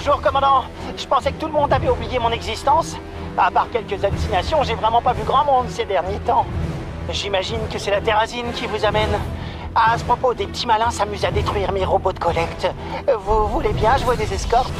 Bonjour, commandant. Je pensais que tout le monde avait oublié mon existence. À part quelques hallucinations, j'ai vraiment pas vu grand monde ces derniers temps. J'imagine que c'est la Terrazine qui vous amène. À ce propos, des petits malins s'amusent à détruire mes robots de collecte. Vous voulez bien jouer des escortes?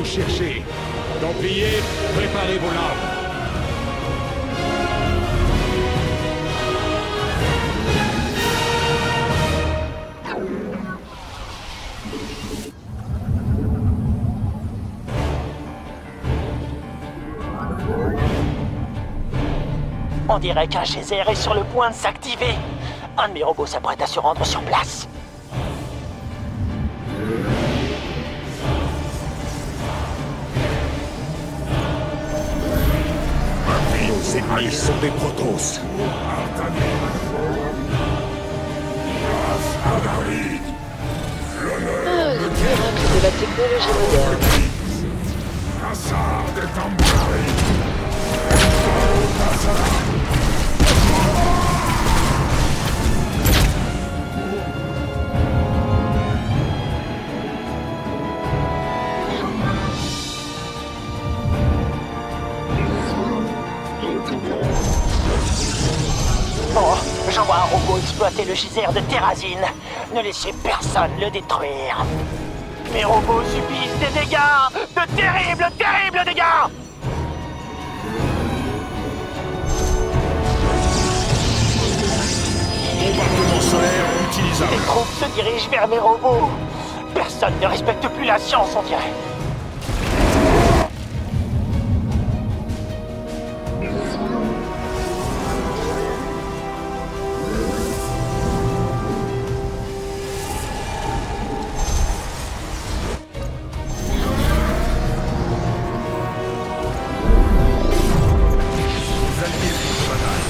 Chercher. Templiers, préparez vos lames. On dirait qu'un geyser est sur le point de s'activer. Un de mes robots s'apprête à se rendre sur place. Nos ennemis sont des Protoss. Le miracle de la technologie moderne. Oh, j'envoie un robot exploiter le geyser de Terrazine. Ne laissez personne le détruire. Mes robots subissent des dégâts! De terribles, terribles dégâts! Bombardement solaire utilisable. Les troupes se dirigent vers mes robots. Personne ne respecte plus la science, on dirait.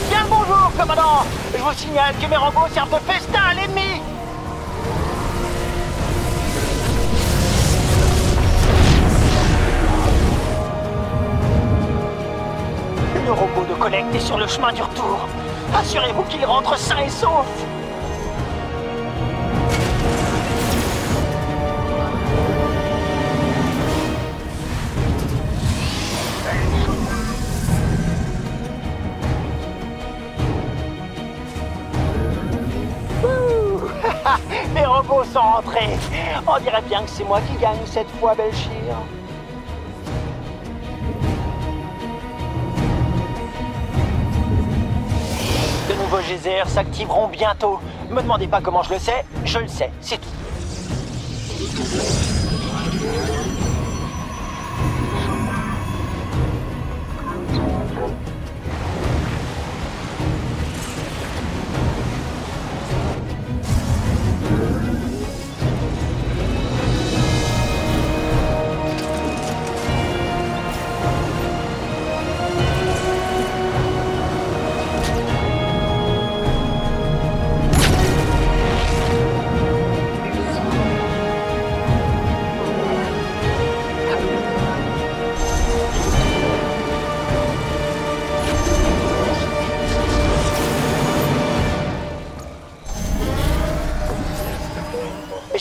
Bien le bonjour, commandant! Je vous signale que mes robots servent de festin à l'ennemi! Le robot de collecte est sur le chemin du retour. Assurez-vous qu'il rentre sain et sauf! Mes robots sont rentrés. On dirait bien que c'est moi qui gagne cette fois, Belchir. De nouveaux geysers s'activeront bientôt. Me demandez pas comment je le sais, c'est tout.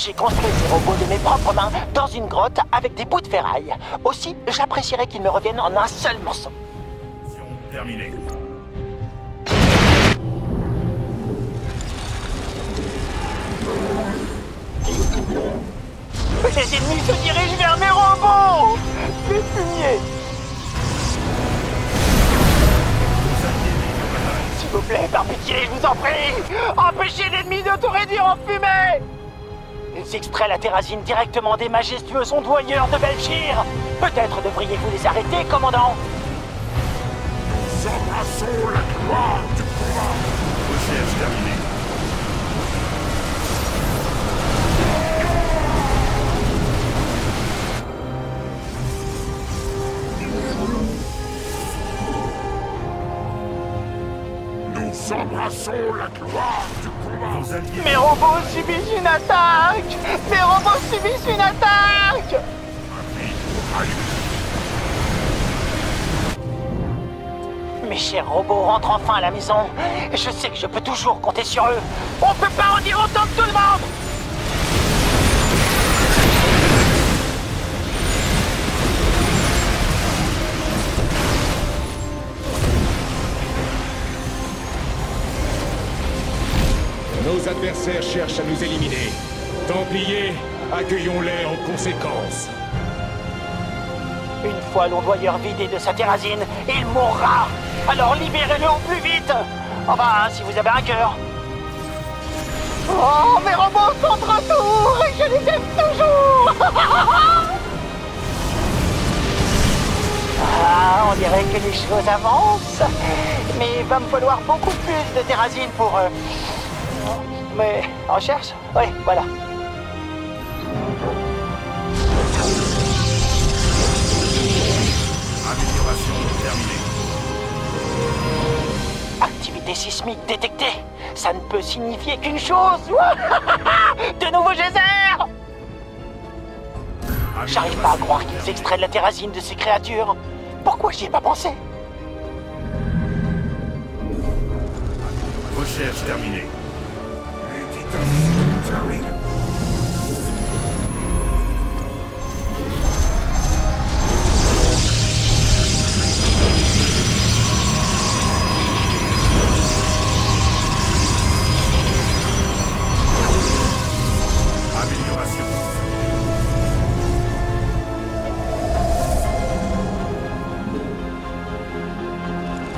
J'ai construit ces robots de mes propres mains dans une grotte avec des bouts de ferraille. Aussi, j'apprécierais qu'ils me reviennent en un seul morceau. Terminé. Les ennemis se dirigent vers mes robots! Les fumiers! S'il vous plaît, par pitié, je vous en prie! Empêchez l'ennemi de tout réduire en fumée! Ils extraient la terrazine directement des majestueux ondoyeurs de Belchir! Peut-être devriez-vous les arrêter, commandant? Nous embrassons la gloire du combat. Recherche terminée. Nous embrassons la gloire du combat. Nos alliés. Mes robots subissent une attaque! Mes robots subissent une attaque! Mes chers robots rentrent enfin à la maison. Je sais que je peux toujours compter sur eux. On peut pas en dire autant que tout le monde! Nos adversaires cherchent à nous éliminer. Templiers, accueillons-les en conséquence. Une fois l'ondoyeur vidé de sa terrazine, il mourra. Alors libérez-le au plus vite. Enfin, si vous avez un cœur. Oh, mes robots sont de retour et je les aime toujours. Ah, on dirait que les choses avancent. Mais il va me falloir beaucoup plus de terrazine pour... Mais on cherche? Oui, voilà. Amélioration terminée. Activité sismique détectée. Ça ne peut signifier qu'une chose. De nouveaux geysers. J'arrive pas à croire qu'ils extraient de la terrazine de ces créatures. Pourquoi j'y ai pas pensé? Recherche terminée. Les titans terminent. Amélioration.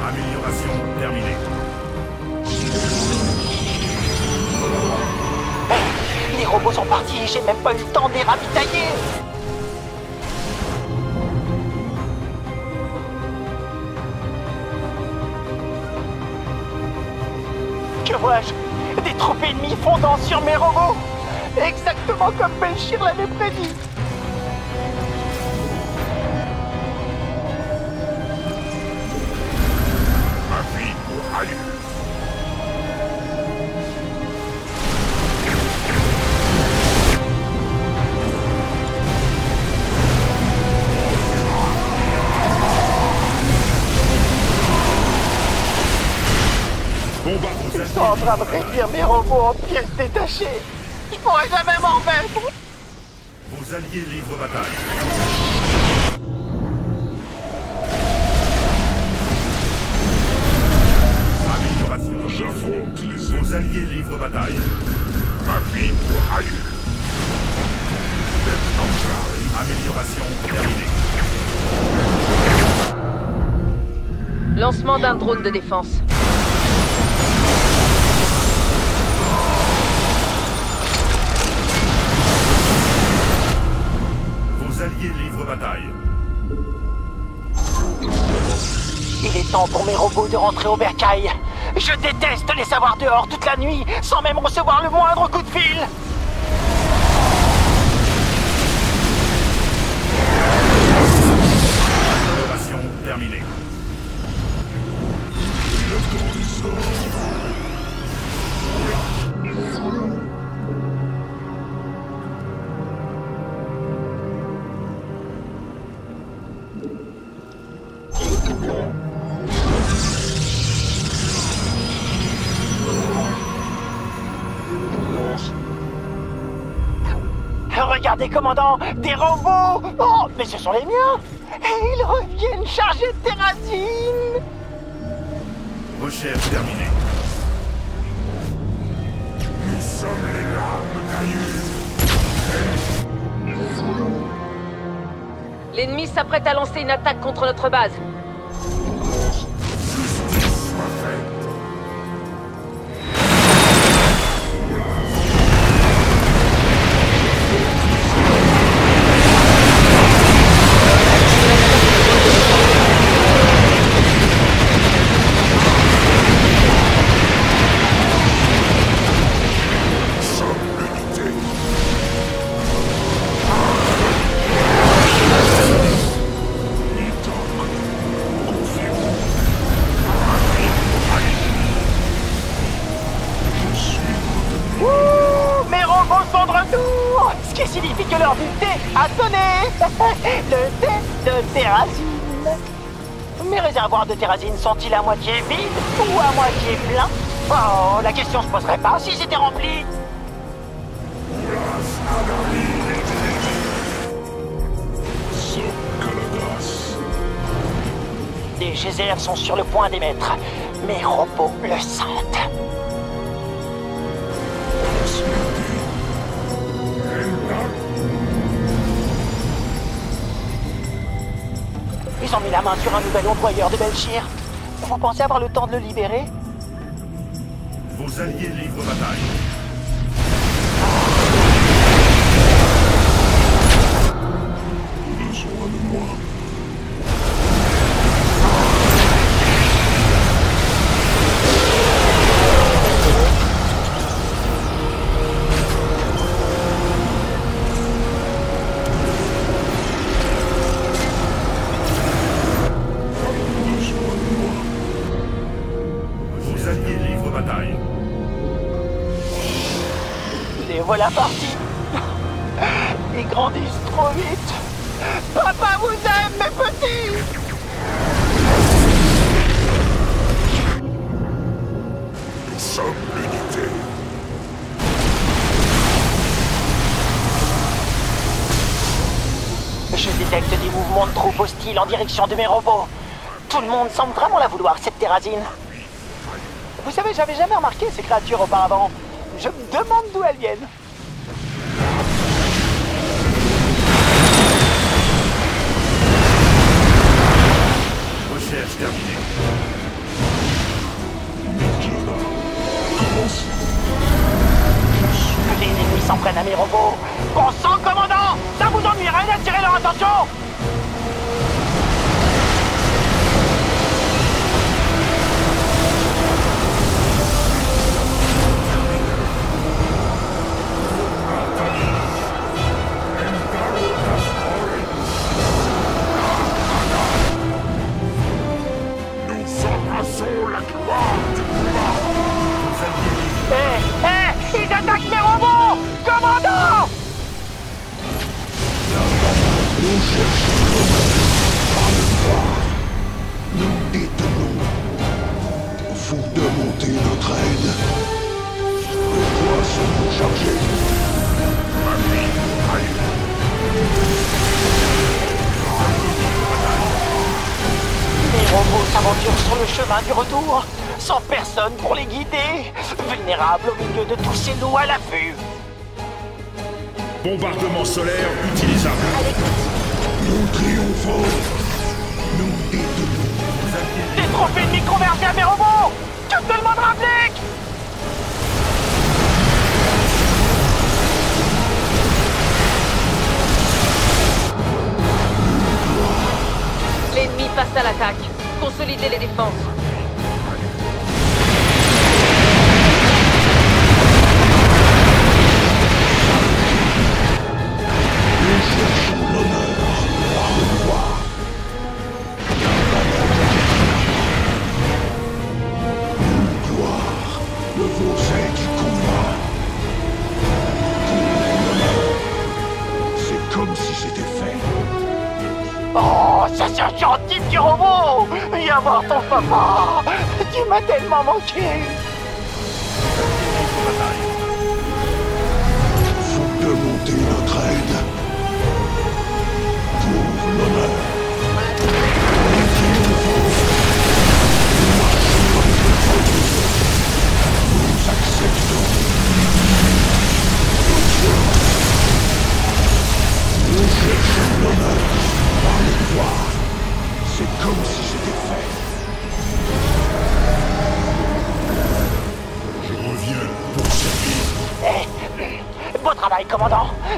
Amélioration terminée. Les robots sont partis, j'ai même pas eu le temps de les ravitailler. Que vois-je? Des troupes ennemies fondant sur mes robots. Exactement comme Belchir l'avait prédit. Ma vie pour Aïe. Ils sont en train de réduire mes robots en pièces détachées. Je pourrais jamais m'en remettre. Vos alliés livrent bataille. Amélioration. Vos alliés livrent bataille. Ma vie pour Aïe. Amélioration terminée. Lancement d'un drone de défense. Vos alliés livrent bataille. Il est temps pour mes robots de rentrer au bercail. Je déteste les savoir dehors toute la nuit, sans même recevoir le moindre coup de fil. Amélioration terminée. Regardez, commandant, des robots. Oh, mais ce sont les miens. Et ils reviennent chargés de terrazine. Recherche terminée. Nous sommes les larmes d'Aiur. L'ennemi s'apprête à lancer une attaque contre notre base. Justice soit faite. Ce qui signifie que l'heure du thé a sonné. Le thé de terrazine. Mes réservoirs de terrazine sont-ils à moitié vides ou à moitié pleins? Oh, la question se poserait pas si c'était rempli. Des geysers sont sur le point d'émettre. Mes robots le sentent. Ils ont mis la main sur un nouvel employeur de Belchir. Vous pensez avoir le temps de le libérer? Vos alliés livrent bataille. Besoin de moi. Vos alliés livrent bataille. Les voilà partis. Ils grandissent trop vite. Papa vous aime, mes petits. Nous sommes l'unité. Je détecte des mouvements de troupes hostiles en direction de mes robots. Tout le monde semble vraiment la vouloir, cette terrazine. Vous savez, j'avais jamais remarqué ces créatures auparavant. Je me demande d'où elles viennent. Recherche terminée. Les ennemis s'en prennent à mes robots. Bon sang, commandant! Ça vous ennuierait d'attirer leur attention? Nous embrassons la gloire du combat. Hé, ils attaquent mes robots! Commandant! Nous cherchons par le pouvoir. Nous détenons. Vous demandez notre aide. De quoi sommes-nous chargés? Les robots s'aventurent sur le chemin du retour, sans personne pour les guider, vulnérables au milieu de tous ces loups à l'affût. Bombardement solaire utilisable. Nous triomphons. Nous détenons. Des trophées de micro-vertés à mes robots! Que tout le monde rapplique! L'ennemi passe à l'attaque. Consolidez les défenses. Nous cherchons l'honneur par le pouvoir. Une gloire, le vaucet du combat. Pour l'honneur. C'est comme si c'était fait. Oh, ça c'est gentil, petit robot! Viens voir ton papa! Tu m'as tellement manqué! Vous demandez notre aide.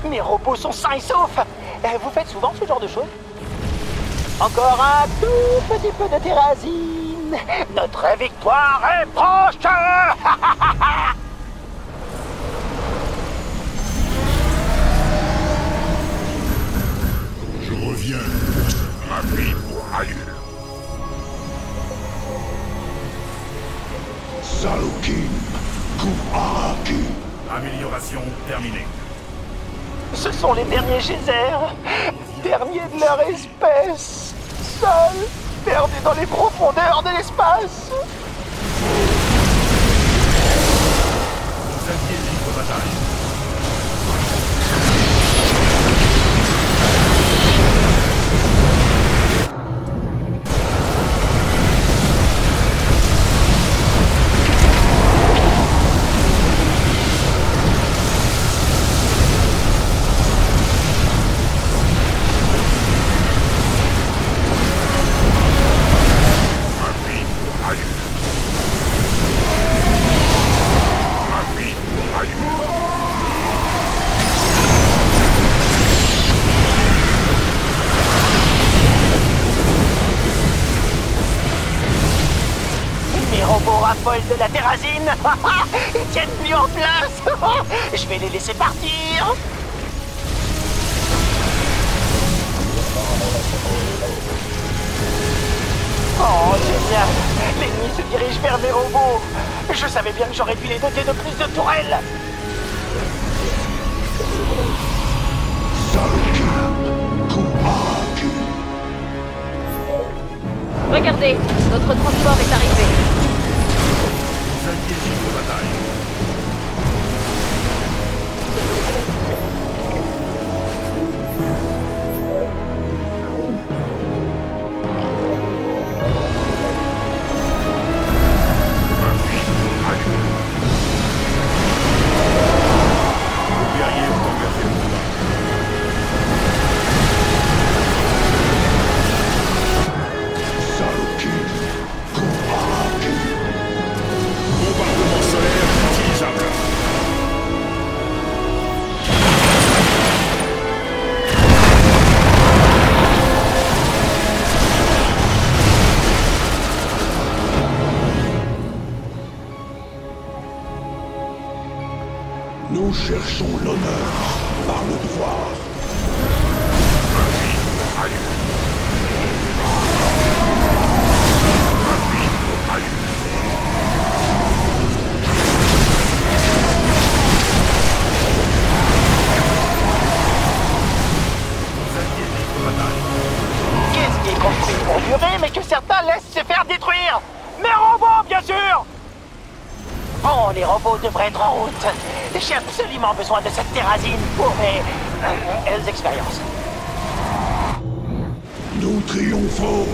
Mes robots sont sains et saufs. Vous faites souvent ce genre de choses? Encore un tout petit peu de terrazine. Notre victoire est proche. Je reviens. Ma vie pour ailleurs. Salukin Kuaraki. Amélioration terminée. Ce sont les derniers geysers, derniers de leur espèce, seuls, perdus dans les profondeurs de l'espace. Vous aviez libre bataille. Mes robots raffolent de la terrazine. Ils tiennent plus en place. Je vais les laisser partir. Oh, génial. L'ennemi se dirige vers mes robots. Je savais bien que j'aurais dû les doter de plus de tourelles. Salukin Kuaraki. Regardez, notre transport est arrivé. Vous aviez libre bataille. Le guerrier est engagé au combat. Salukin Kuaraki. Bombardement solaire utilisable. Nous cherchons l'honneur par le devoir. Vous aviez libre bataille. Qu'est-ce qui est construit pour durer, mais que certains laissent se faire détruire? Mes robots, bien sûr! Oh, les robots devraient être en route. J'ai absolument besoin de cette terrazine pour mes expériences. Nous triomphons,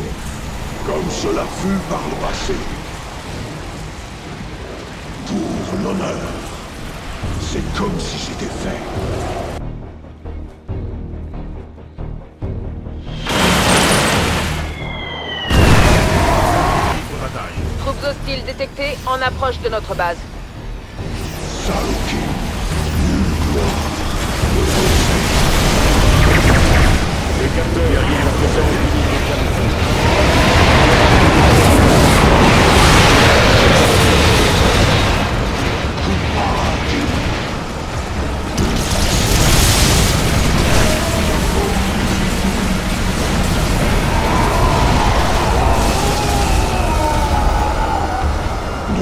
comme cela fut par le passé. Pour l'honneur, c'est comme si c'était fait. Libre bataille. Troupes hostiles détectées en approche de notre base. Salukin, Les capteurs guerriers présents.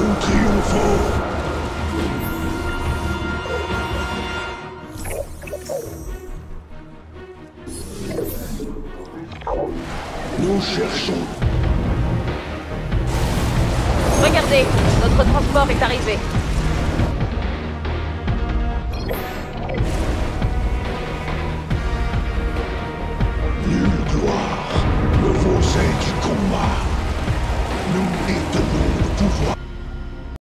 nous triomphons. Nous cherchons. Regardez, notre transport est arrivé. Nulle gloire ne vaut celle du combat. Nous détenons le pouvoir.